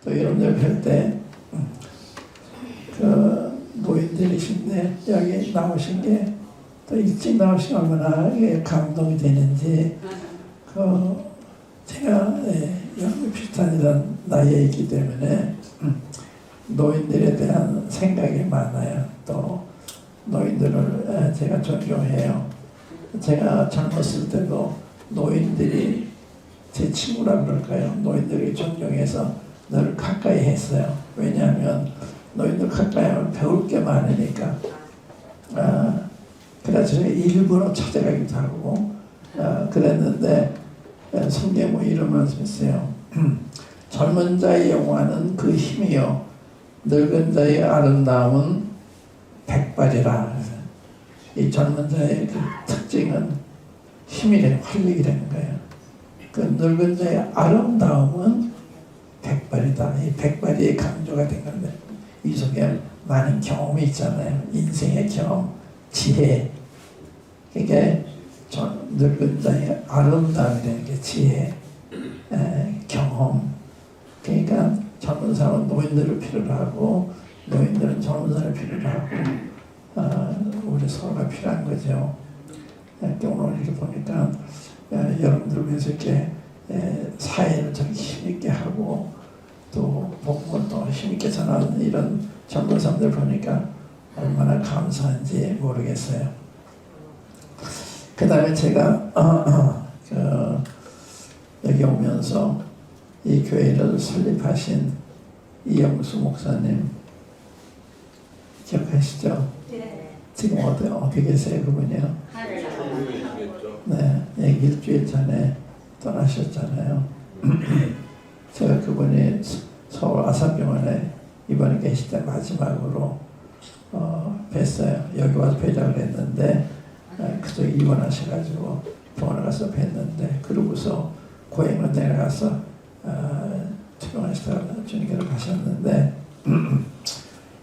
또 여러분들 뵐때 그 노인들이신데 여기 나오신 게 또 일찍 나오신 얼마나 감동이 되는지 그 제가 여러분 비슷한 이런 나이에 있기 때문에 노인들에 대한 생각이 많아요. 또 노인들을 제가 존경해요. 제가 젊었을 때도 노인들이 제 친구라 그럴까요? 노인들이 존경해서 늘 가까이 했어요. 왜냐하면 노인들 가까이 하면 배울 게 많으니까. 그래서 일부러 찾아가기도 하고 그랬는데 성경에 이런 말씀 있어요. 젊은 자의 영화는 그 힘이요 늙은 자의 아름다움은 백발이라. 이 젊은 자의 그 특징은 힘이라는 활력이라는 거예요. 그 늙은 자의 아름다움은 백발이다. 이 백발이 강조가 된 건데 이 속에 많은 경험이 있잖아요. 인생의 경험, 지혜. 그게 늙은 자의 아름다움이라는 게 지혜, 경험. 그러니까 젊은 사람은 노인들을 필요로 하고 노인들은 젊은 사람을 필요로 하고 우리 서로가 필요한 거죠. 오늘 이렇게 보니까 여러분들 위해서 이렇게 사회를 좀 힘있게 하고 또 복음을 또 힘있게 전하는 이런 젊은 사람들 보니까 얼마나 감사한지 모르겠어요. 그 다음에 제가 여기 오면서 이 교회를 설립하신 이영수 목사님 기억하시죠? 네. 지금 어디 계세요 그분이요? 네, 일주일 전에 떠나셨잖아요. 제가 그분이 서울 아산병원에 입원해 계실 때 마지막으로 뵀어요. 여기 와서 뵈자고 그랬는데 그쪽에 입원하셔가지고 병원에 가서 뵀는데 그러고서 고향으로 내려가서 투병하시다가 주님께로 가셨는데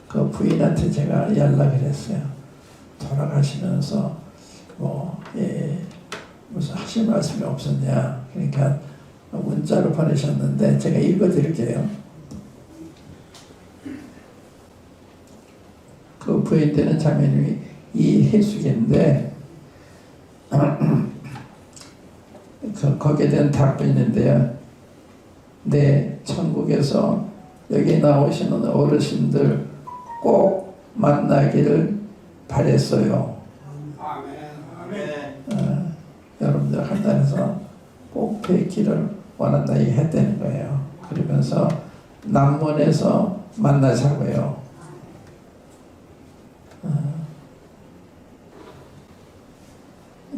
그 부인한테 제가 연락을 했어요. 돌아가시면서 무슨 하실 말씀이 없었냐. 그러니까 문자로 보내셨는데 제가 읽어드릴게요. 그 부인 되는 자매님이 이혜숙인데 거기에 대한 답변인데요. 네, 천국에서 여기 나오시는 어르신들 꼭 만나기를 바랬어요. 여러분들 한단에서 꼭 뵙기를 원한다 했다는 거예요. 그러면서 남문에서 만나자고요.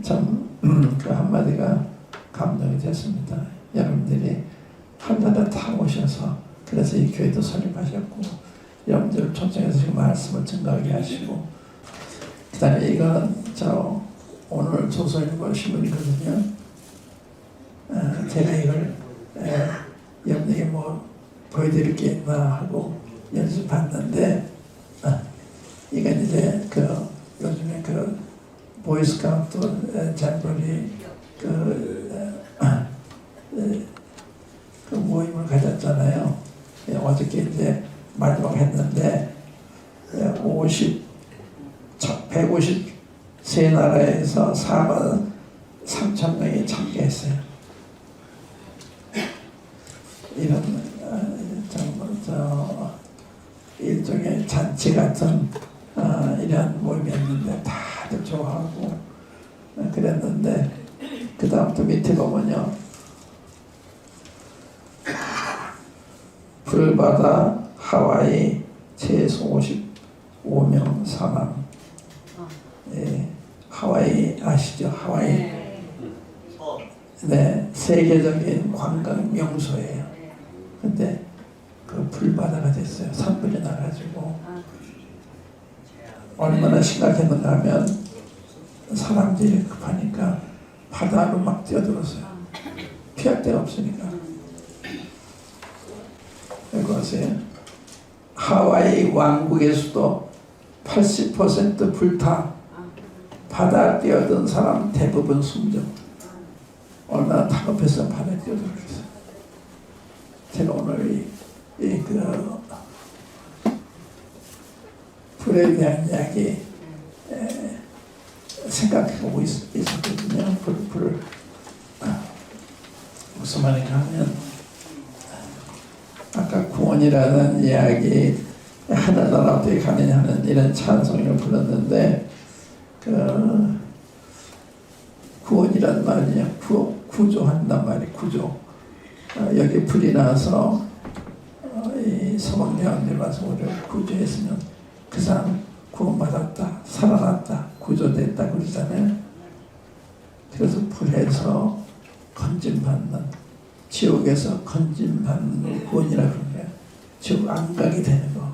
참 그 한마디가 감동이 됐습니다. 여러분들이 한단에 다 오셔서 그래서 이 교회도 설립하셨고 여러분들 초청해서 지금 말씀을 증거하게 하시고 그 다음에 이거는 오늘 조선일보 신문이거든요. 제가 이걸 여러분에게 뭐 보여드릴 게 있나 하고 연습했는데 이건 이제 요즘에 보이스카우트 잠볼이 그 모임을 가졌잖아요. 어저께 이제 마지막 했는데 153나라에서 4만 3천 명이 참가했어요. 이런 일종의 잔치 같은 이런 모임이었는데 다들 좋아하고 그랬는데 그 다음부터 밑에 보면요. 불바다 하와이 최소 55명 사망. 하와이 아시죠? 하와이. 네, 세계적인 관광 명소예요. 근데 그 불바다가 됐어요. 산불이 나가지고 얼마나 심각했는가 하면 사람들이 급하니까 바다로 막 뛰어들었어요. 피할 데가 없으니까. 여기 보세요. 하와이 왕국의 수도 80% 불타. 바다 뛰어든 사람 대부분 숨져. 얼마나 다급해서 바다에 뛰어들었겠어요. 제가 오늘 이 불에 대한 이야기 생각하고 있었거든요. 불을 무슨 말인가 하면 아까 구원이라는 이야기 하늘나라 어떻게 가느냐 하는 이런 찬송을 불렀는데 그 구원이란 말이냐 구조한단 말이 구조 여기 불이 나서 이 소망대왕들 와서 우리를 구조했으면 그 사람 구원받았다 살아났다 구조됐다 그러잖아요. 그래서 불에서 건짐받는 지옥에서 건짐받는 구원이라고 그러는 거예요. 지옥 안 가게 되는 거.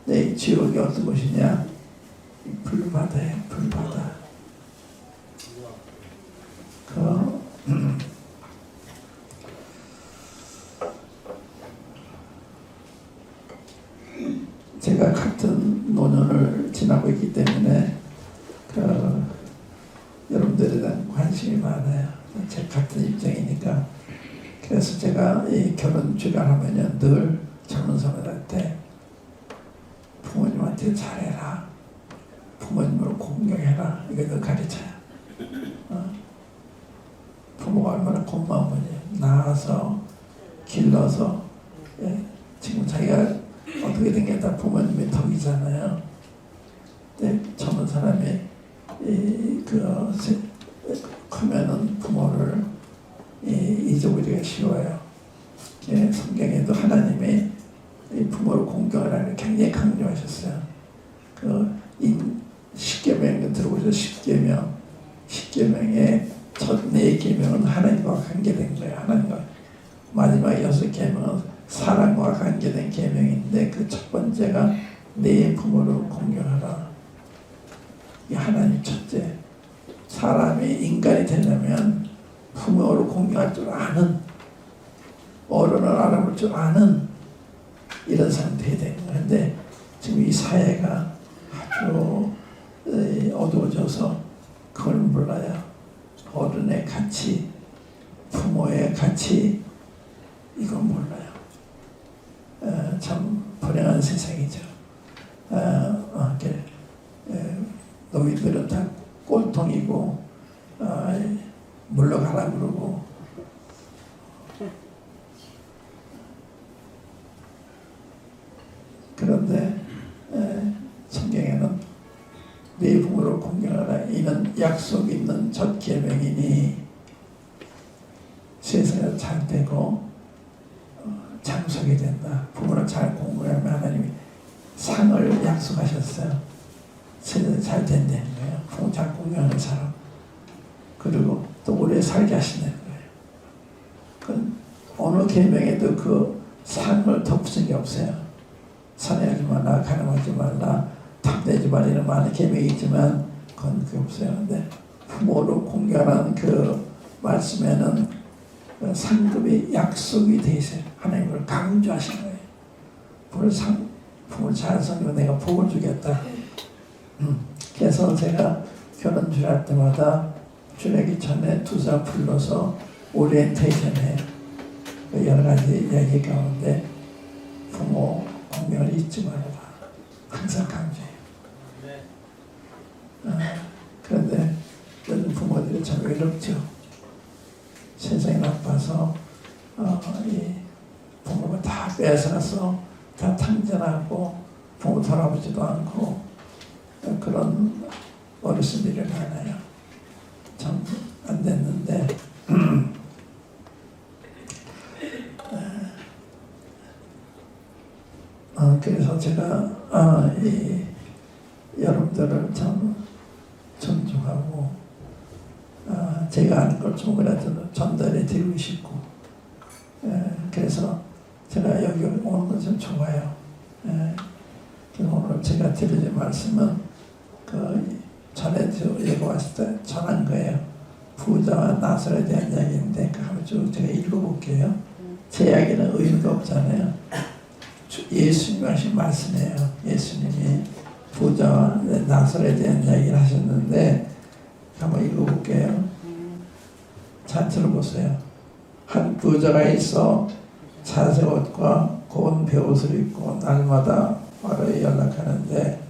근데 이 지옥이 어떤 곳이냐? 불바다예요. 불바다. 제가 같은 노년을 지나고 있기 때문에 여러분들에 대한 관심이 많아요. 제가 같은 입장이니까. 그래서 제가 이 결혼 주간하면요 늘 젊은 사람들한테 부모님한테 잘해라, 부모님을 공경해라 이걸 늘 가르쳐요. 부모가 얼마나 고마운 거지. 낳아서 길러서 지금 자기가 어떻게 된 게 다 부모님의 덕이잖아요. 근데 젊은 사람이 크면은 부모를 잊어버리기가 쉬워요. 성경에도 하나님이 부모를 공경하라는 굉장히 강조하셨어요. 십계명 들어보셔서 십계명의 첫 4계명은 하나님과 관계된 거예요. 하나님과 마지막 6계명은 사랑과 관계된 계명인데 그 첫 번째가 내 부모를 공경하라. 이 하나님 첫째. 사람이 인간이 되려면 부모를 공경할 줄 아는, 어른을 알아볼 줄 아는 이런 사람 돼야 되는 거예요. 그런데 지금 이 사회가 아주 어두워져서 그걸 몰라요. 어른의 가치, 부모의 가치 이걸 몰라요. 참 불행한 세상이죠. 너희들은 다 꼴통이고 물러가라 그러고 그런데 성경에는 네 부모를 공경하라 이는 약속 있는 첫 계명이니 세상에서 잘 되고 장수하게 된다. 부모를 잘 공경하면 하나님이 상을 약속하셨어요. 세상에 잘 된다는 거예요. 부모 잘 공경하는 사람. 그리고 또 오래 살게 하신다는 거예요. 어느 계명에도 그 상을 덮은 게 없어요. 살해하지 말라, 가늠하지 말라, 탐내지 말라 이런 많은 계명이 있지만 그건 그게 없어요. 근데 부모를 공경하는 그 말씀에는 상급이 약속이 돼 있어요. 하나님을 강조하신 거예요. 부모를 잘 섬기면 내가 복을 주겠다. 그래서 제가 결혼 주례할 때마다 주례하기 전에 두 사람 불러서 오리엔테이션 해요. 여러 가지 이야기 가운데 부모 공경을 잊지 말아라. 항상 강조해요. 그런데 요즘 부모들이 참 외롭죠. 세상이 나빠서 이 부모가 다 뺏어서 다 탕진하고 부모 돌아보지도 않고 그런 어르신들이 많아요. 참 안 됐는데 그래서 제가 여러분들을 참 존중하고 제가 아는 걸 조금이라도 전달해 드리고 싶고 그래서 제가 여기 오는 건 좀 좋아요. 오늘 제가 드리는 말씀은 전에 여기 왔을 때 전한 거예요. 부자와 나사로에 대한 이야기인데 한번 쭉 제가 읽어볼게요. 제 이야기는 의미가 없잖아요. 예수님이 하신 말씀이에요. 예수님이 부자와 나사로에 대한 이야기를 하셨는데 한번 읽어볼게요. 잘 들어보세요. 한 부자가 있어 자색 옷과 고운 베옷을 입고 날마다 바로에 연락하는데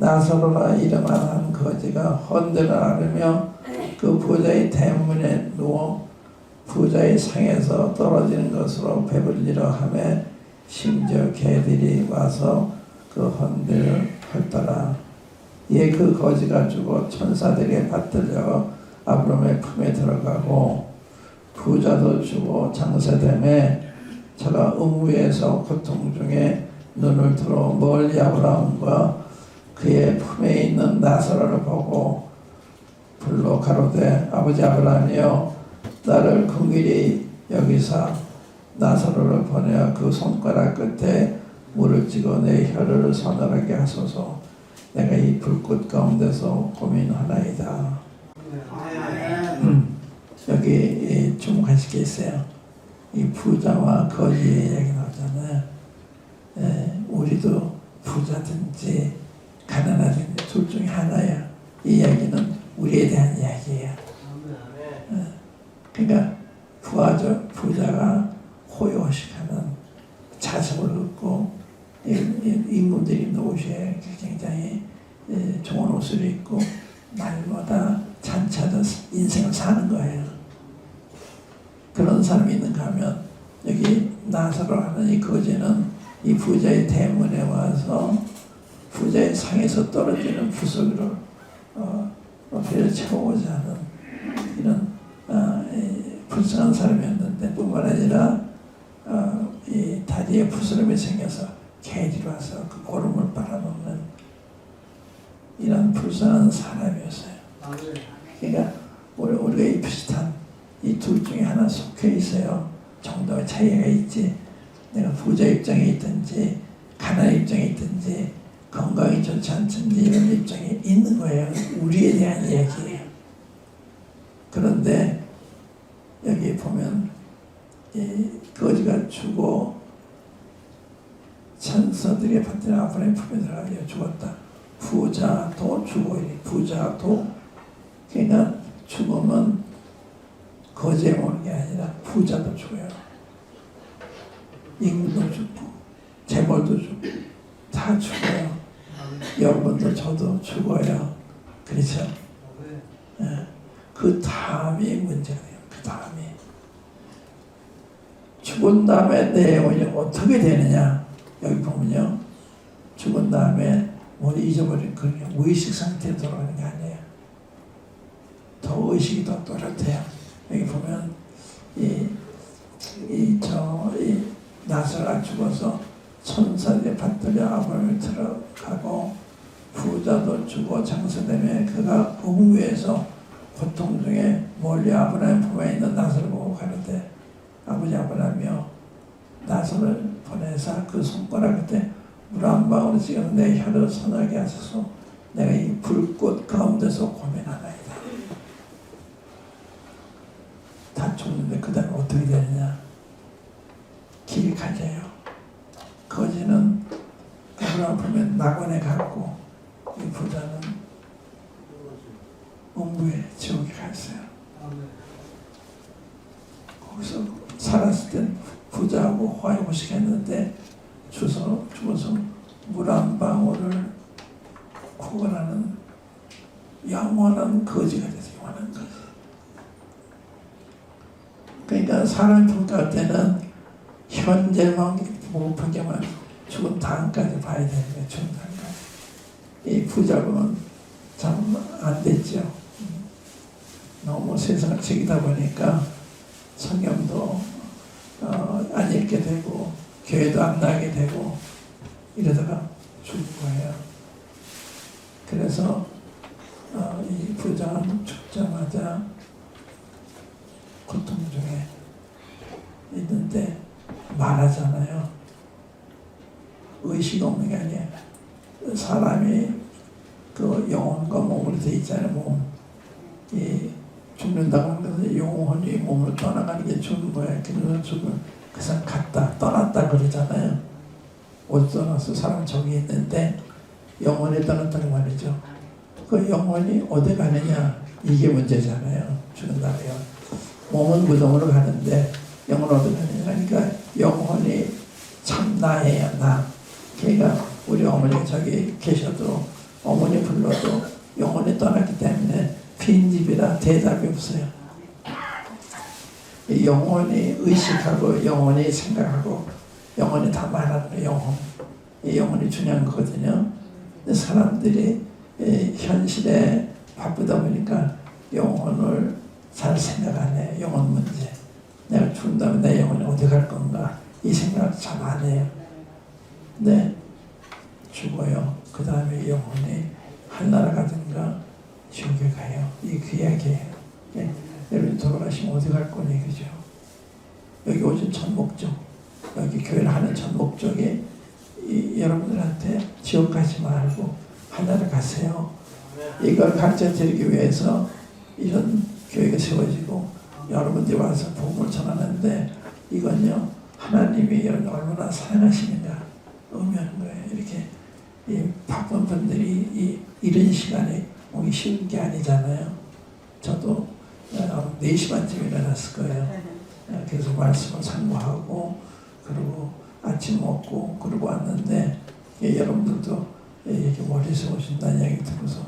나사로라 이름한 거지가 헌들을 앓으며 그 부자의 대문에 누워 부자의 상에서 떨어지는 것으로 배불리려 하며 심지어 개들이 와서 그 헌들을 헐더라. 이에 그 거지가 죽어 천사들에게 받들려 아브라함의 품에 들어가고 부자도 죽어 장세됨에 저가 음부에서 고통 중에 눈을 들어 멀리 아브라함과 그의 품에 있는 나사로를 보고 불러 가로되 아버지 아브라함이여 나를 긍휼히 여기사 나사로를 보내어 그 손가락 끝에 물을 찍어 내 혀를 서늘하게 하소서. 내가 이 불꽃 가운데서 고민하나이다. 여기 주목하실 게 있어요. 이 부자와 거지의 얘기 나오잖아요. 우리도 부자든지 가난하든지 둘 중에 하나야. 이 이야기는 우리에 대한 이야기예요. 그러니까 부자가 호요식하는 자성을 얻고 임금들이 입는 옷에 굉장히 좋은 옷을 입고 날마다 잔치하던 인생을 사는 거예요. 그런 사람이 있는가 하면 여기 나사로 하는 이 거지는 이 부자의 대문에 와서 부자의 상에서 떨어지는 부석으로 배를 채우고자 하는 이런 불쌍한 사람이었는데 뿐만 아니라 이 다리에 부스럼이 생겨서 개들이 와서 그 고름을 빨아먹는 이런 불쌍한 사람이었어요. 그러니까 우리가 이 비슷한 이 둘 중에 하나 속해 있어요. 정도의 차이가 있지. 내가 부자 입장에 있든지 가난 입장에 있든지 건강이 좋지 않든지 이런 입장에 있는 거예요. 우리에 대한 이야기예요. 그런데 여기 보면 이 거지가 죽어 천사들이 받들어 아브라함의 품에 들어가게 죽었다. 부자도 죽어. 부자도 그러니까 죽으면 거지에 오는 게 아니라 부자도 죽어요. 임금도 죽고 재벌도 죽고 다 죽어요. 여러분도 저도 죽어요. 그렇죠? 그 다음이 문제가 돼요. 그 다음이 죽은 다음에 내 영혼이 어떻게 되느냐. 여기 보면요, 죽은 다음에 머리 잊어버린 그게 무의식 상태로 돌아가는 게 아니에요. 더 의식이 더 또렷해요. 여기 보면 이 나사로가 죽어서 천사들이 받들려 아브라함을 들어가고 부자도 죽어 장사되며 그가 음부에서 고통 중에 멀리 아브라함 품에 있는 나사로를 보고 가는데 아버지 아브라함이여 나사로를 보내사 그 손가락 끝에 물 한 방울을 찍어 내 혀를 서늘하게 하소서. 내가 이 불꽃 가운데서 고민하나이다. 다 죽는데 그 다음에 어떻게 되느냐. 길이 갈려요. 거지는 아브라함 품에 낙원에 갔고 이 부자는 음부에 지옥에 갔어요. 거기서 살았을 땐 부자하고 화해고식 했는데 죽어서 물 한 방울을 구걸하는 영원한 거지가 돼서 영원한 거지. 그러니까 사람 평가할 때는 현재만 못 보게만 죽은 다음까지 봐야 되는 거예요. 죽은 다음까지. 이 부자고는 참 안 됐죠. 너무 세상을 즐기다 보니까 성경도 안 읽게 되고 교회도 안 나게 되고 이러다가 죽은 거예요. 그래서 이 부자는 죽자마자 고통 중에 있는데 말하잖아요. 의식 없는 게 아니에요. 사람이 그 영혼과 몸으로 돼 있잖아요. 몸. 이 죽는다고 하는 것은 영혼이 몸으로 떠나가는 게 죽는 거예요. 그래서 죽으면 그 사람 갔다 떠났다 그러잖아요. 어디 떠나서 사람 저기 있는데 영혼이 떠났다는 말이죠. 그 영혼이 어디 가느냐 이게 문제잖아요. 죽는다고요. 몸은 무덤으로 가는데 영혼은 어디 가느냐. 그러니까 영혼이 참 나예요. 나. 그러니까 우리 어머니가 저기 계셔도 어머니 불러도 영혼이 떠났기 때문에 빈집이라 대답이 없어요. 이 영혼이 의식하고 영혼이 생각하고 영혼이 다 말하는 거예요. 영혼. 이 영혼이 중요한 거거든요. 근데 사람들이 현실에 바쁘다 보니까 영혼을 잘 생각 안 해요. 영혼 문제. 내가 죽은 다음에 내 영혼이 어디 갈 건가 이 생각을 잘 안 해요. 근데 죽어요. 그 다음에 영혼이 하늘나라 가든가 지옥에 가요. 이 그 이야기예요. 여러분 돌아가시면 어디 갈 거니 그죠? 여기 오신 첫 목적, 여기 교회를 하는 첫 목적이 여러분들한테 지옥 가지 말고 하늘나라 가세요. 이걸 가르쳐 드리기 위해서 이런 교회가 세워지고 여러분들이 와서 복음을 전하는데 이건요 하나님이 여러분 얼마나 사랑하시는가 의미하는 거예요. 이렇게 이 바쁜 분들이 이런 시간에 오기 쉬운 게 아니잖아요. 저도 4시 반쯤에 일어났을 거예요. 그래서 말씀을 상고하고 그리고 아침 먹고 그러고 왔는데 여러분들도 이렇게 멀리서 오신다는 이야기 들어서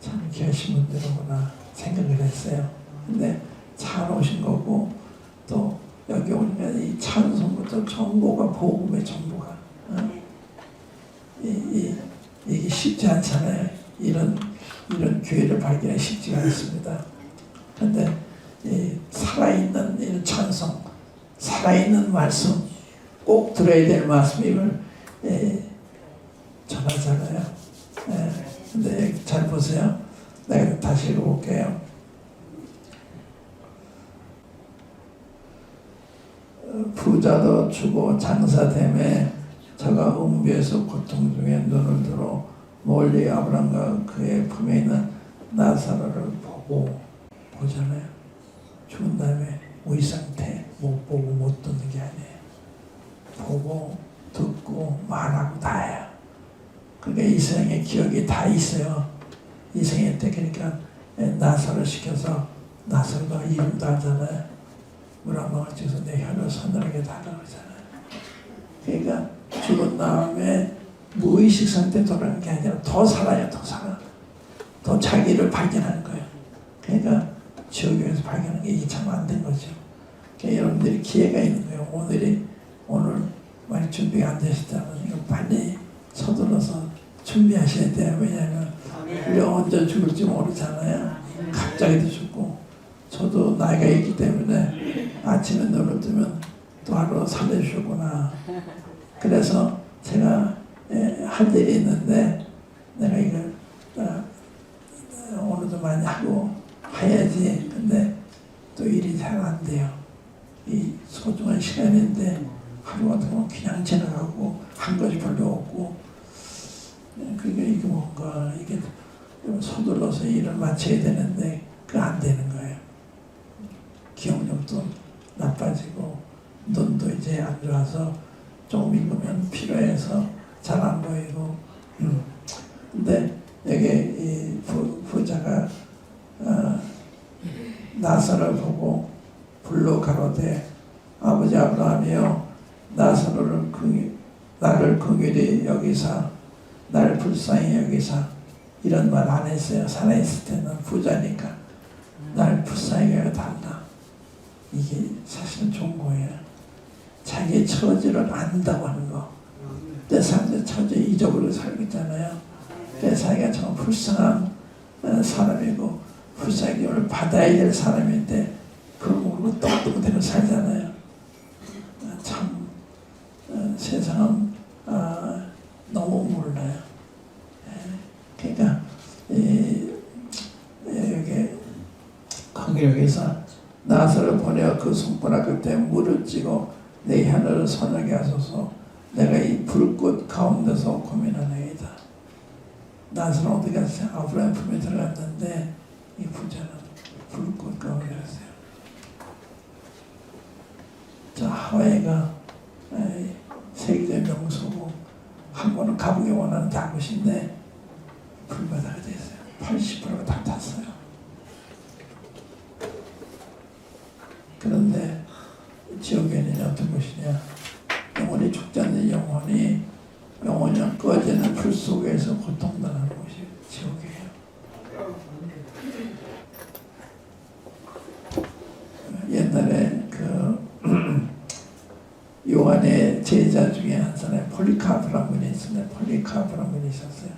참 귀하신 분들이구나 생각을 했어요. 근데 잘 오신 거고 또 여기 오면 이 찬송부터 전부가 복음의 전부가 이게 쉽지 않잖아요. 이런 교회를 발견하기 쉽지가 않습니다. 그런데 살아있는 이런 찬송, 살아있는 말씀, 꼭 들어야 될 말씀 이걸 전하잖아요. 근데 잘 보세요. 내가 다시 읽어볼게요. 부자도 주고 장사됨에 저가 음부에서 고통 중에 눈을 들어 멀리 아브라함과 그의 품에 있는 나사로를 보잖아요. 죽은 다음에 이 상태 못 보고 못 듣는 게 아니에요. 보고 듣고 말하고 다 해요. 그러니까 이 세상에 기억이 다 있어요. 이 생애 때 그러니까 나사로 시켜서 나사로가 이름도 하잖아요. 물 한 방울 찍어서 내 혀를 서늘하게 달라 그러잖아요. 그러니까 죽은 다음에 무의식 상태 돌아가는 게 아니라 더 살아요. 더 살아. 더 자기를 발견하는 거예요. 그러니까 지옥에서 발견하는 게 이게 참 안 된 거죠. 그러니까 여러분들이 기회가 있는 거예요. 오늘 만약 준비가 안 되시다면 이거 빨리 서둘러서 준비하셔야 돼요. 왜냐하면 우리가 언제 죽을지 모르잖아요. 갑자기도 죽고. 저도 나이가 있기 때문에 아침에 눈을 뜨면 또 하루 살려주셨구나. 그래서 제가 할 일이 있는데 내가 이걸 오늘도 많이 하고 해야지. 근데 또 일이 잘 안 돼요. 이 소중한 시간인데 하루 같은 건 그냥 지나가고 한 것이 별로 없고 그러니까 이게 뭔가 이게 서둘러서 일을 마쳐야 되는데 그게 안 되는 거예요. 기억력도 나빠지고 눈도 이제 안 좋아서 조금 읽으면 피로해서 잘 안 보이고 근데 여기 이 부자가 나사로를 보고 불러 가로되 아버지 아브라함이여 나를 긍휼히 여기사 나를 불쌍히 여기사 이런 말 안 했어요. 살아있을 때는 부자니까 나를 불쌍히 여겨달라. 이게 사실은 좋은 거예요. 자기의 처지를 안다고 하는 거. 내 삶의 처지 잊어버리고 살겠잖아요. 내 자기가 참 불쌍한 사람이고 불쌍히 오늘 받아야 될 사람인데 그걸 모르고 똑똑대로 살잖아요. 참 세상은 너무 몰라요. 그러니까 여기 거기서 나사를 보내어 그 손가락 끝에 물을 찌고 내 혀를 선하게 하소서. 내가 이 불꽃 가운데서 고민하나이다. 나사는 어디 갔어요? 아브라함 품에 들어갔는데 이 부자는 불꽃 가운데 갔어요. 자, 하와이가 세계의 명소고 한 번은 가보기 원하는 곳인데 불바다가 됐어요. 80%가 다 탔어요. 그런데 지옥에는 어떤 것이냐? 영원히 죽지 않는 영혼이 꺼지는 불 속에서 고통당하는 것이에요. 하는 사람이 폴리카프라는 분이 있었는데, 폴리카프라는 분이 있었어요.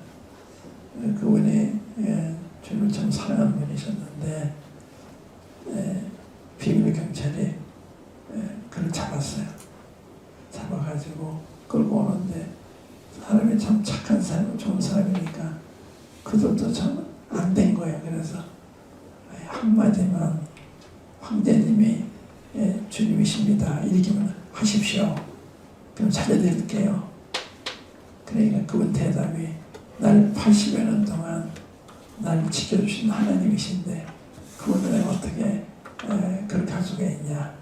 그분이 주님을 참 사랑하는 분이셨는데, 비밀 경찰이 그를 잡았어요. 잡아가지고 끌고 오는데, 사람이 참 착한 사람, 좋은 사람이니까 그들도 참 안 된 거예요. 그래서 한마디만 황제님이 주님이십니다, 이렇게만 하십시오. 그럼 살려드릴게요. 그러니까 그분 대답이, 날 80여 년 동안 날 지켜주신 하나님이신데 그분을 내가 어떻게 그렇게 할 수가 있냐.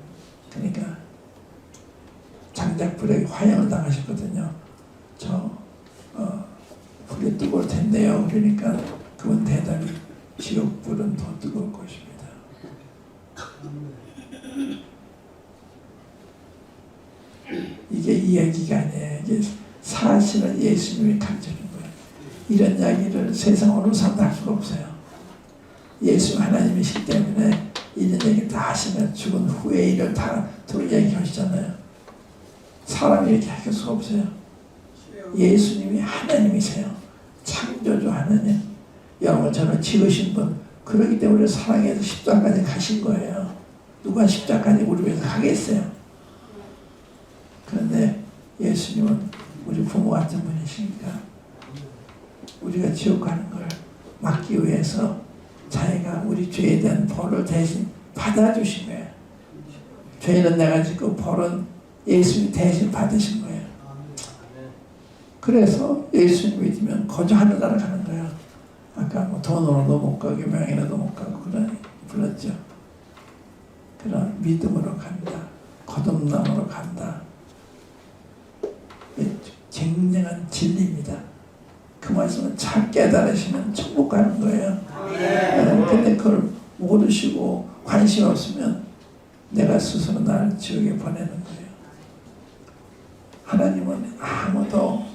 그러니까 장작 불에 화형을 당하셨거든요. 불이 뜨거울 텐데요. 그러니까 그분 대답이, 지옥불은 더 뜨거울 것입니다. 이게 이야기가 아니에요. 이게 사실은 예수님이 가르쳐준 거예요. 이런 이야기를 세상 어느 사람도 할 수가 없어요. 예수 하나님이시기 때문에 이런 얘기 다 하시면 죽은 후의 일을 다 이야기하시잖아요. 사람이 이렇게 할 수가 없어요. 예수님이 하나님이세요. 창조주 하나님. 여러분, 저는 지으신 분, 그렇기 때문에 사랑해서 십자가까지 가신 거예요. 누가 십자가까지 우리 위해서 가겠어요? 그런데 예수님은 우리 부모 같은 분이시니까 우리가 지옥 가는 걸 막기 위해서 자기가 우리 죄에 대한 벌을 대신 받아주신 거예요. 죄는 내가 짓고 벌은 예수님이 대신 받으신 거예요. 그래서 예수님 믿으면 거저 하늘나라 가는 거예요. 아까 뭐 돈으로도 못 가고 명예로도 못 가고 그런 불렀죠. 그런 믿음으로 간다. 거듭남으로 간다. 굉장한 진리입니다. 그 말씀은 잘 깨달으시면 천국 가는 거예요. 근데 그걸 모르시고 관심 없으면 내가 스스로 나를 지옥에 보내는 거예요. 하나님은 아무도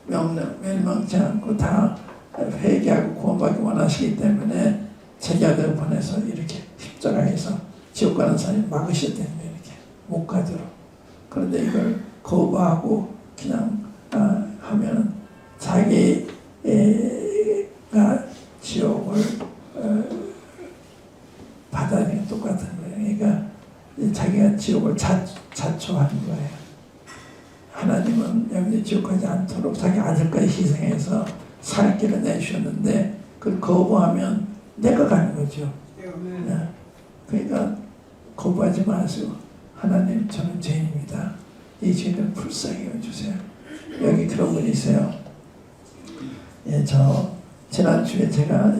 멸망치 않고 다 회개하고 구원받기 원하시기 때문에 제자들을 보내서 이렇게 십자가에서 지옥 가는 사람이 막으셨다는 거예요. 이렇게 못 가도록. 그런데 이걸 거부하고 그냥 하면 자기가 지옥을 받아들이는 똑같은 거예요. 그러니까 자기가 지옥을 자초하는 거예요. 하나님은 여기 지옥 가지 않도록 자기 아들까지 희생해서 살 길을 내주셨는데 그걸 거부하면 내가 가는 거죠. 그러니까 거부하지 마시고, 하나님, 저는 죄인입니다. 이 죄를 불쌍히 여주세요. 여기 그런 분이 있어요. 저 지난주에 제가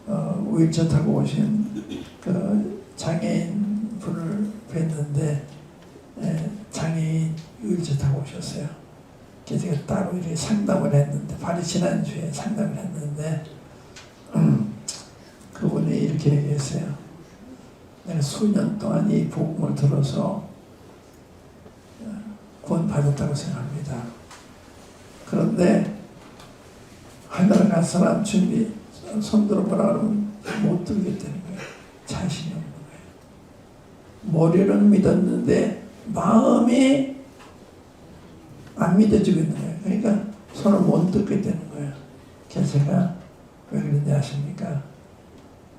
휠체어 타고 오신 그 장애인 분을 뵀는데, 장애인 휠체어 타고 오셨어요. 그래서 제가 따로 이렇게 상담을 했는데, 바로 지난주에 상담을 했는데, 그분이 이렇게 얘기했어요. 내가 수년 동안 이 복음을 들어서 구원받았다고 생각합니다. 그런데 하늘 갈 사람 준비 손 들어보라 그러면 못 들겠다는 거예요. 자신이 없는 거예요. 머리는 믿었는데 마음이 안 믿어지고 있는 거예요. 그러니까 손을 못 들겠다는 거예요. 그래서 제가 왜 그런지 아십니까?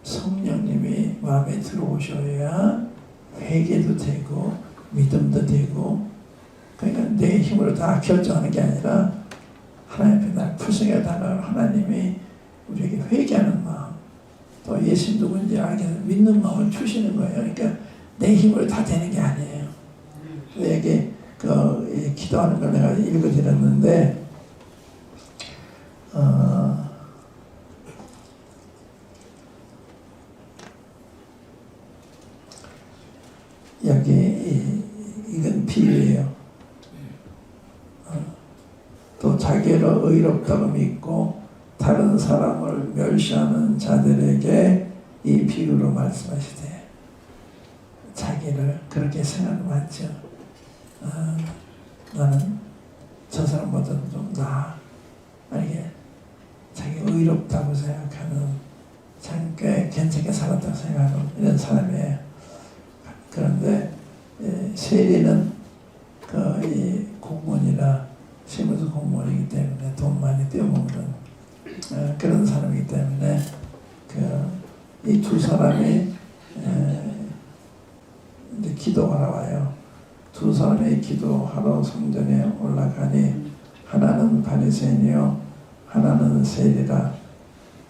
성령님이 마음에 들어오셔야 회개도 되고 믿음도 되고, 그러니까 내 힘으로 다 결정하는 게 아니라 하나님 앞에 날 풀성에 다가올 하나님이 우리에게 회개하는 마음, 또 예수 누군지 알게 믿는 마음을 주시는 거예요. 그러니까 내 힘으로 다 되는 게 아니에요. 여기 기도하는 걸 내가 읽어드렸는데, 여기 이건 비유예요. 또 자기를 의롭다고 믿고 다른 사람을 멸시하는 자들에게 이 비유로 말씀하시되, 자기를 그렇게 생각하면 많죠. 나는 저 사람보다 좀 나아. 이게 자기 의롭다고 생각하는, 자기 꽤 괜찮게 살았다고 생각하는 이런 사람이에요. 그런데 세리는 이 공무원이라 시무서 공무원이기 때문에 돈 많이 떼어먹는 그런 사람이기 때문에 이 두 사람이 이제 기도하러 와요. 두 사람이 기도하러 성전에 올라가니 하나는 바리새인이요 하나는 세리라.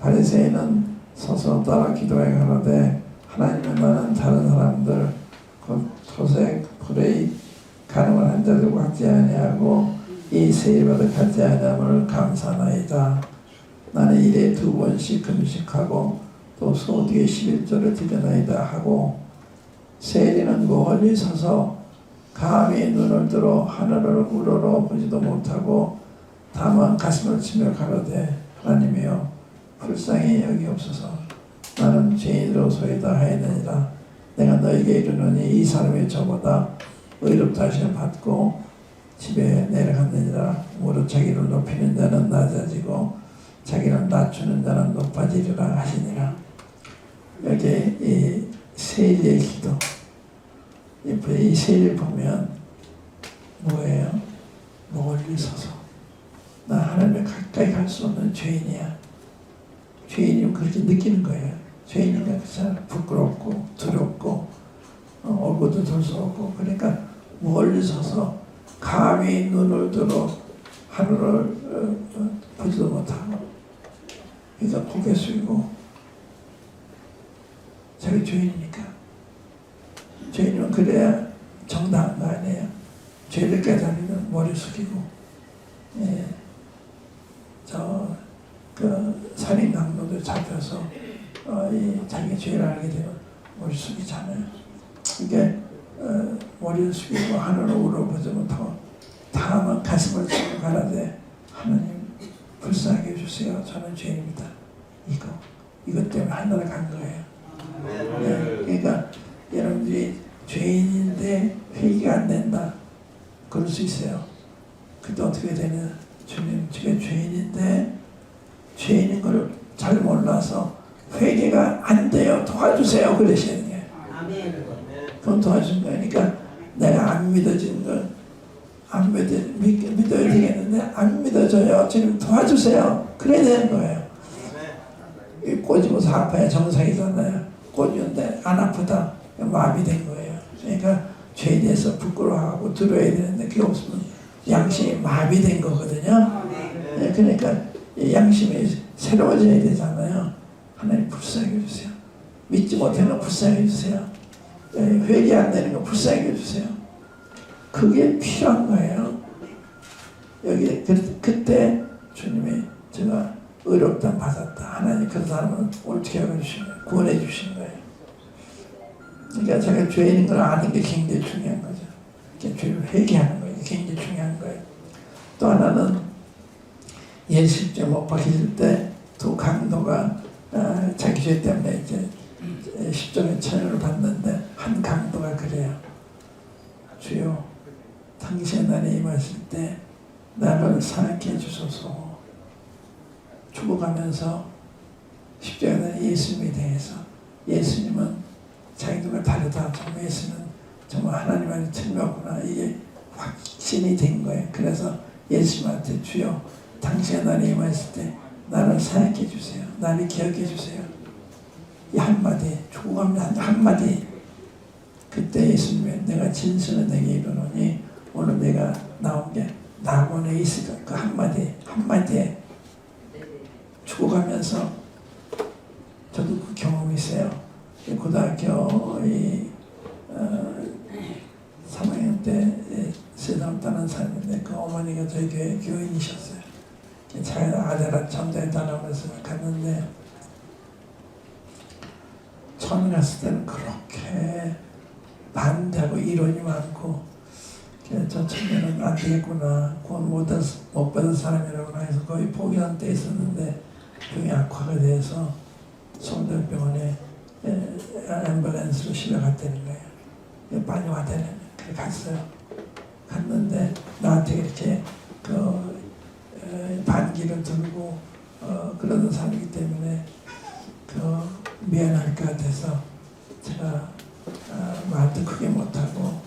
바리새인은 서서 따라 기도해 가로되 하나님은 나는 다른 사람들 곧 토색, 불의, 가늠을 한 자들과 같지 아니하고 이 세일받아 같지 아니함을 감사나이다. 나는 일에 2번씩 금식하고 또 소득의 11조를 드려나이다 하고 세리는 멀리 서서 감히 눈을 들어 하늘을 우러러 보지도 못하고 다만 가슴을 치며 가로되 하나님이여 불쌍히 여기옵소서. 나는 죄인으로소이다 하였느니라. 내가 너에게 이르노니 이 사람이 저보다 의롭다 하심을 받고 집에 내려갔느니라. 무릇 자기를 높이는 자는 낮아지고 자기를 낮추는 자는 높아지리라 하시니라. 여기 이 세리의 기도, 이 세리를 보면 뭐예요? 멀리 서서 나 하나님을 가까이 갈 수 없는 죄인이야. 죄인이면 그렇게 느끼는 거예요. 죄인이니까 그 부끄럽고 두렵고 얼굴도 들 수 없고 그러니까 멀리 서서 감히 눈을 들어 하늘을 보지도 못하고 그러니까 고개 숙이고 자기 죄인이니까 죄인이면 그래야 정당한 거 아니에요. 죄를 깨달으면 머리 숙이고 살인 강도들 잡혀서 자기 죄를 알게 되면 머리 숙이잖아요. 이게 머리를 숙이고 하늘을 우러보지 못하고 다만 가슴을 치고 가라되 하나님 불쌍하게 해주세요. 저는 죄인입니다. 이것 때문에 하늘을 간 거예요. 그러니까 여러분들이 죄인인데 회개가 안 된다. 그럴 수 있어요. 그때 어떻게 되냐? 주님, 제가 죄인인데 죄인인 걸 잘 몰라서 회개가 안 돼요. 도와주세요. 그러시는 거예요. 그건 도와준 거니까 내가 안 믿어진 걸 안 믿어야 되겠는데 안 믿어져요. 주님 도와주세요. 그래야 되는 거예요. 꼬집어서 아파야 정상이잖아요. 꼬집는데 안 아프다. 마비된 거예요. 그러니까 죄에 대해서 부끄러워하고 두려워야 되는데 그게 없으면 양심이 마비된 거거든요. 그러니까 양심이 새로워져야 되잖아요. 하나님 불쌍히 해주세요. 믿지 못하는 거 불쌍히 해주세요. 회개 안 되는 거 불쌍히 해주세요. 그게 필요한 거예요. 여기 그때 주님이 제가 의롭다 받았다. 하나님 그 사람은 옳게 하고 주신 거예요. 구원해 주신 거예요. 그러니까 제가 죄인인 걸 아는 게 굉장히 중요한 거죠. 죄를 회개하는 거예요. 굉장히 중요한 거예요. 또 하나는 예수 십자가에 못 박힐 때 두 강도가 자기 죄 때문에 이제 십자가의 천연을 받는데 한 강도가 그래요. 주여 당신의 날에 임하실 때 나를 사하게 해주소서. 죽어가면서 십자가는 예수님에 대해서 예수님은 자기들과 다르다. 정말 예수는 정말 하나님 안에 틀렸구나. 이게 확신이 된 거예요. 그래서 예수님한테 주여 당신의 날에 임하실 때 나를 사역해 주세요. 나를 기억해 주세요. 이 한마디 죽어가면 한마디 그때 예수님이 내가 진실은 내게 이르노니 오늘 내가 나온 게 낙원에 있을까 그 한마디에 죽어가면서 저도 그 경험이 있어요. 고등학교 3학년 때 세상 떠난 사람인데 그 어머니가 저희 교회 교인이셨어요. 자기 아들한테 전도에 따라오면서 갔는데 처음 갔을 때는 그렇게 반대하고 이론이 많고 저 청년은 안 되겠구나. 구원 못 받은 사람이라고 해서 거의 포기한 때 있었는데 병이 악화가 돼서 성전병원에 앰뷸런스로 실려갔다는 거예요. 빨리 와대는 그래 갔어요. 갔는데 나한테 이렇게 반기를 들고 그러는 사람이기 때문에 미안할 것 같아서 제가 말도 크게 못하고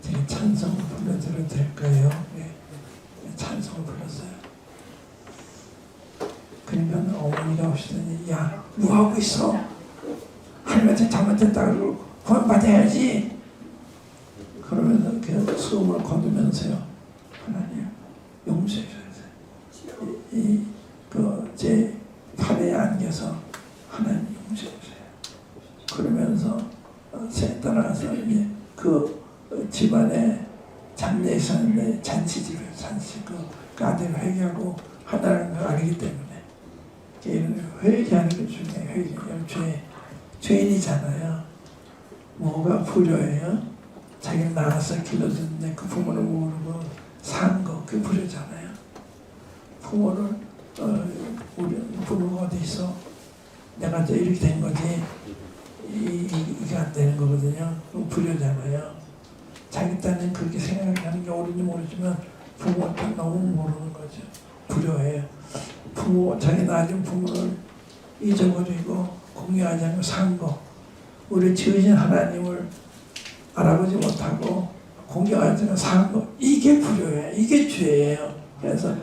제가 찬송을 불러드려도 될까요? 예. 그랬더니 야 뭐하고 있어? 하나님한테 잘못했다고 구원받아야지. 그러면서 그 수음을 거두면서요, 하나님 용서해 주세요. 제 팔에 안겨서 하나님 용서해 주세요. 그러면서 제 따라서 이제 그 집안에 장례 있었는데 잔치집이에요. 잔치 그 아들 회개하고 하나님을 알기 때문에 회개하는 게 중요해요. 죄인이잖아요. 뭐가 불효예요? 자기를 낳아서 길러줬는데 그 부모를 모르고 산 거, 그게 불효잖아요. 부모를 우리 부모가 어디 있어? 내가 이제 이렇게 된 거지. 이게 안 되는 거거든요. 그럼 불효잖아요. 자기 딴은 그렇게 생각하는 게 옳은지 모르지만 부모한테 너무 모르는 거죠. 불효예요. 자기 낳은 부모를 잊어버리고 공경하지 않고 산 거, 우리 지으신 하나님을 알아보지 못하고 공경하지 않고 산 거, 이게 불효예요. 이게 죄예요. 그래서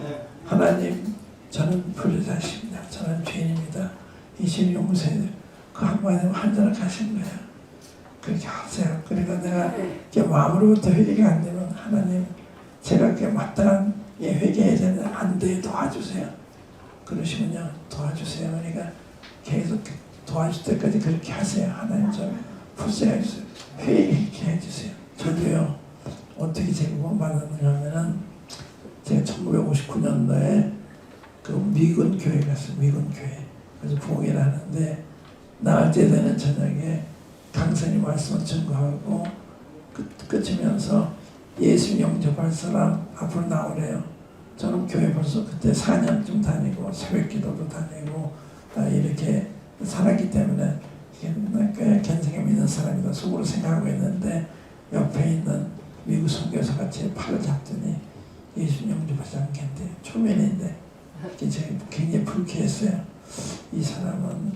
하나님, 저는 불효자십니다. 저는 죄인입니다. 이신 용서해. 그 한마디면 한전을 가신 거예요. 그렇게 하세요. 그러니까 내가 마음으로부터 회개가 안 되면 하나님, 제가 마땅한 회개해야 되는데 안 돼, 도와주세요. 그러시면요, 도와주세요. 그러니까 계속 도와줄 때까지 그렇게 하세요. 하나님 좀 풀세해 주세요. 회개하게 해주세요. 저도요, 어떻게 제가 구원받았는가 하면은 제가 1959년도에 그 미군 교회 갔어요. 미군 교회. 그래서 부흥회를 하는데 나흘째 되는 저녁에 강사님 말씀을 증거하고 끝이면서 예수 영접할 사람 앞으로 나오래요. 저는 교회 벌써 그때 4년쯤 다니고 새벽 기도도 다니고 이렇게 살았기 때문에 꽤 견성감 있는 사람이다 속으로 생각하고 있는데 옆에 있는 미국 선교사가 제 팔을 잡더니 예수 영접하지 않겠대요. 초면인데 제가 굉장히 불쾌했어요. 이 사람은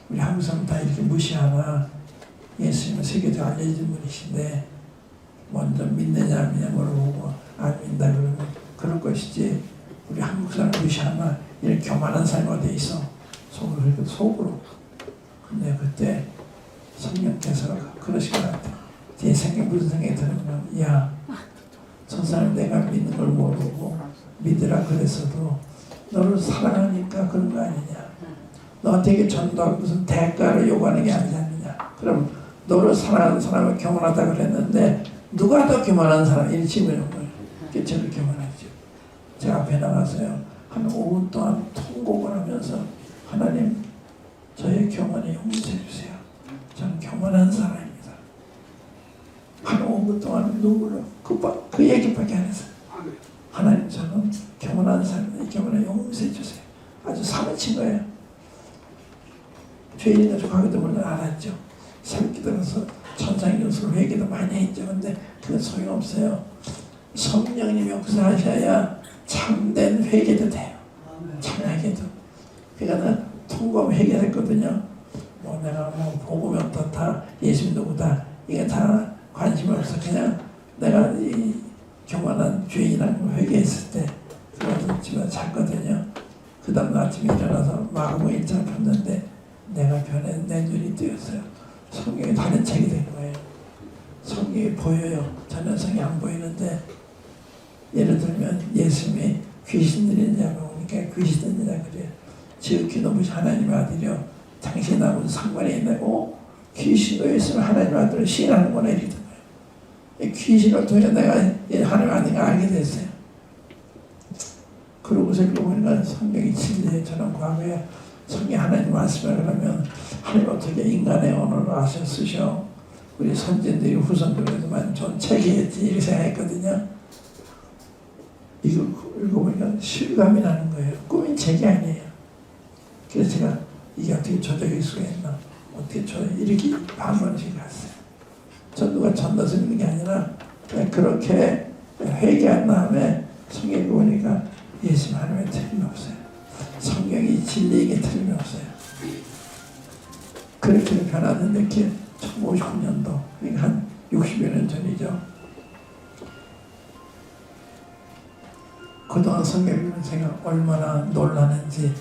우리 한국 사람 다 이렇게 무시하나, 예수님은 세계적으로 알려진 분이신데 먼저 믿느냐 안 믿느냐 물어보고 안 믿는다 그러면 그럴 것이지 우리 한국 사람 무시하나, 이렇게 교만한 사람이 어디 있어. 속으로. 근데 그때 성령께서 그러신 것 같아. 제 생각 무슨 생각이 들으면, 야, 저 사람 내가 믿는 걸 모르고 믿으라 그랬어도 너를 사랑하니까 그런 거 아니냐. 너한테 전도하고 무슨 대가를 요구하는 게 아니지 않느냐. 그럼 너를 사랑하는 사람을 교만하다 그랬는데 누가 더 교만한 사람? 이 질문인 거예요. 그게 저를 교만하죠. 제가 앞에 나가서요, 한 5분 동안 통곡을 하면서 하나님, 저의 교만에 용서해 주세요. 저는 교만한 사람입니다. 한 5분 동안 눈물을 그 얘기밖에 안 했어요. 하나님, 저는 교만한 사람입니다. 이 교만에 용서해 주세요. 아주 사무친 거예요. 죄인인 줄 가기도 물론 알았죠. 새벽 들어서 천상의 요소로 회개도 많이 했죠. 근데 그건 소용없어요. 성령님이 역사하셔야 참된 회개도 돼요. 참회개도. 그러니까 난 통곡 회개했거든요. 뭐 내가 뭐 복음이 어떻다, 예수님 누구다, 이게 다 관심이 없어. 그냥 내가 이 교만한 죄인이라는 회개했을 때 그래서 집에 잤거든요. 그 다음 아침에 일어나서 마가복음 1장 폈는데 내가 변해 내 눈이 뜨였어요. 성경이 다른 책이 된 거예요. 성경이 보여요. 저는 성경이 안 보이는데, 예를 들면 예수님이 귀신 들리냐고 그러니까 귀신 들리냐 그래요. 지극히 높으신 하나님의 아들이요, 당신이 나하고 상관이 있나고 귀신도 있으면 하나님의 아들을 시인하는구나 이러던 거예요. 귀신을 통해 내가 하나님의 아들을 알게 됐어요. 그러고서 읽어보니까 성경이 진리에 저는 과거에 성경 하나님 말씀을 그러면 하나님 어떻게 인간의 언어를 아셔 쓰셔. 우리 선진들이 후손들에서만 전 책이겠지 이렇게 생각했거든요. 이걸 읽어보니까 실감이 나는 거예요. 꿈인 책이 아니에요. 그래서 제가 이게 어떻게 저작일 수가 있나, 어떻게 이렇게 반번씩 갔어요. 전도가 전도서 있는 게 아니라 그렇게 회개한 다음에 성경 읽어보니까 예수 하나님의 틀림없어요. 성경이 진리에게 틀림없어요. 그렇게 변하는데 그게 1959년도, 그러니까 한 60여 년 전이죠. 그동안 성경 읽으면 제가 얼마나 놀라는지,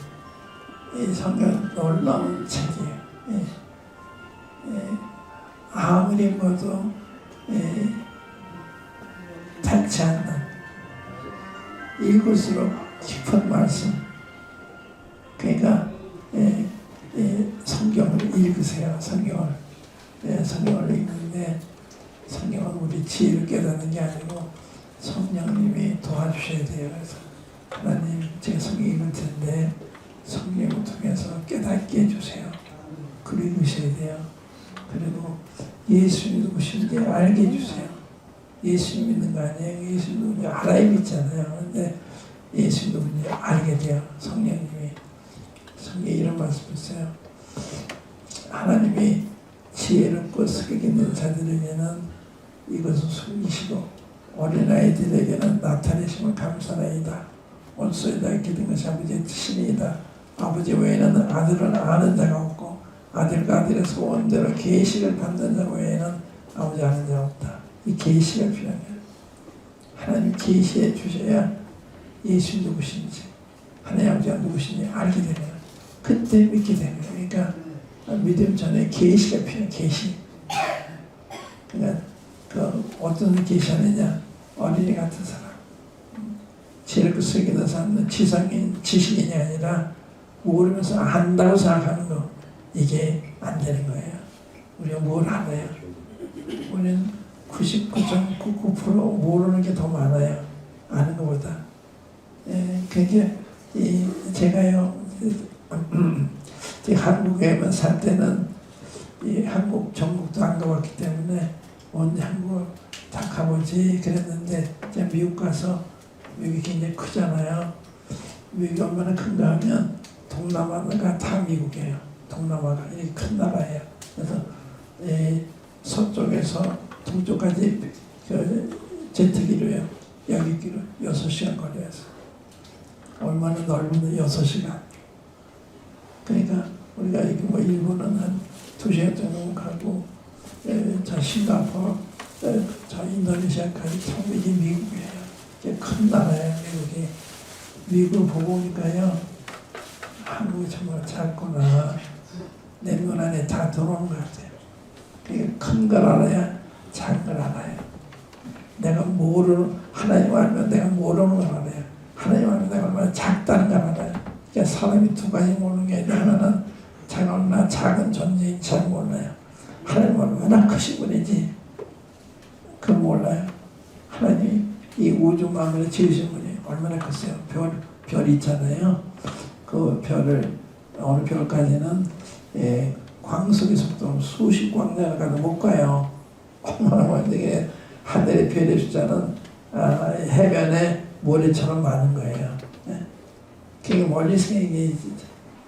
이 성경 놀라운 책이에요. 예. 예. 아무리 봐도 닿지 않는 읽을수록 깊은 말씀. 그러니까 성경을 읽으세요. 성경을 읽는데 성경은 우리 지혜를 깨닫는 게 아니고 성령님이 도와주셔야 돼요. 그래서 하나님, 제가 성경 읽을 텐데 성령을 통해서 깨닫게 해주세요. 그리고 읽으셔야 돼요. 그리고 예수님이 누구신지 알게 해주세요. 예수 믿는 거 아니에요. 예수 누군지 알아야 믿잖아요. 근데 예수 누군지 알게 돼요. 성령님이. 성경에 이런 말씀 있어요. 하나님이 지혜롭고 스펙 있는 자들에게는 이것을 숨기시고 어린아이들에게는 나타내심을 감사나이다. 온소에다 기든 것이 아버지의 뜻이니이다. 아버지 외에는 아들을 아는 자가 없고 아들과 아들의 소원대로 계시를 받는 자 외에는 아버지 아는 자가 없다. 이 계시가 필요해요. 하나님 계시해 주셔야 예수 누구신지 하나님 아버지가 누구신지 알게 되면 그때 믿게 되는 거예요. 그러니까 믿음 전에 계시가 필요해요. 계시. 그러니까 어떤 계시하느냐, 어린이 같은 사람, 지혜롭고 슬기는 사람은 지식인이 아니라 모르면서 안다고 생각하는 거, 이게 안 되는 거예요. 우리가 뭘 알아요? 우리는 99.99% 모르는 게 더 많아요. 아는 것보다. 그게 제가요, 한국에만 살 때는 한국 전국도 안 가봤기 때문에 언제 한국을 다 가보지 그랬는데 제가 미국 가서 미국이 굉장히 크잖아요. 미국이 얼마나 큰가 하면 동남아가 다 미국이에요. 동남아가 이렇게 큰 나라예요. 그래서 서쪽에서 동쪽까지 제트기로요. 여객기로 6시간 걸려서 얼마나 넓은데 6시간. 그러니까 우리가 이게 뭐 일본은 한 2시간 정도 가고 저 싱가포르, 저 인도네시아까지 전부 이게 미국이에요. 이게 큰 나라예요, 미국이. 미국을 보고 오니까요, 한국이 정말 작구나. 내 눈 안에 다 들어오는 것 같아요. 그러니까 큰 걸 알아야 작은 걸 알아요. 내가 하나님 알면 내가 모르는 걸 알아요. 하나님 알면 내가 얼마나 작다는 걸 알아요. 그러니까 사람이 두 가지 모르는 게 아니라 하나는 얼마나 작은 존재인지 잘 몰라요. 하나님 얼마나 크신 분인지 그걸 몰라요. 하나님이 이 우주 만물을 지으신 분이 얼마나 크세요. 별 있잖아요. 그 별을 어느 별까지는 광속의 속도로 수십 광년을 가도 못 가요. 얼마나 많은데 하늘의 별의 숫자는 해변에 모래처럼 많은 거예요. 그게 멀리서 이게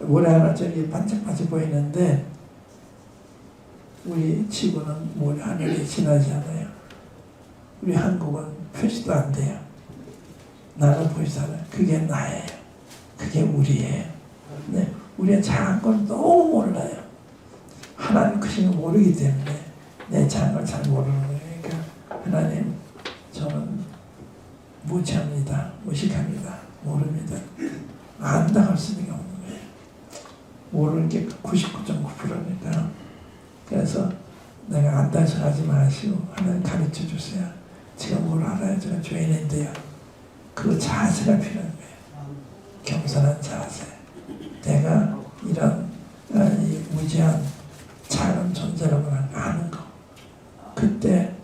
모래 하나 저기 반짝반짝 보이는데 우리 지구는 모래 하늘이 지나지 않아요. 우리 한국은 표시도 안 돼요. 나는 보이지 않아요. 그게 나예요. 그게 우리예요. 네, 우리가 작은 걸 너무 몰라요. 하나님 크신 걸 모르기 때문에 내 작은 걸 잘 모르는 거예요. 그러니까 하나님, 저는 무지합니다. 무식합니다. 모릅니다. 안다고 할 수는 없는 거예요. 모르는 게 99.9%니까. 그래서 내가 안다고 생각하지 마시고 하나님 가르쳐 주세요. 제가 뭘 알아요? 제가 죄인인데요. 그 자세가 필요한 거예요. 겸손한 자세. 내가 이런 이 무지한 작은 존재라고 아는 거. 그때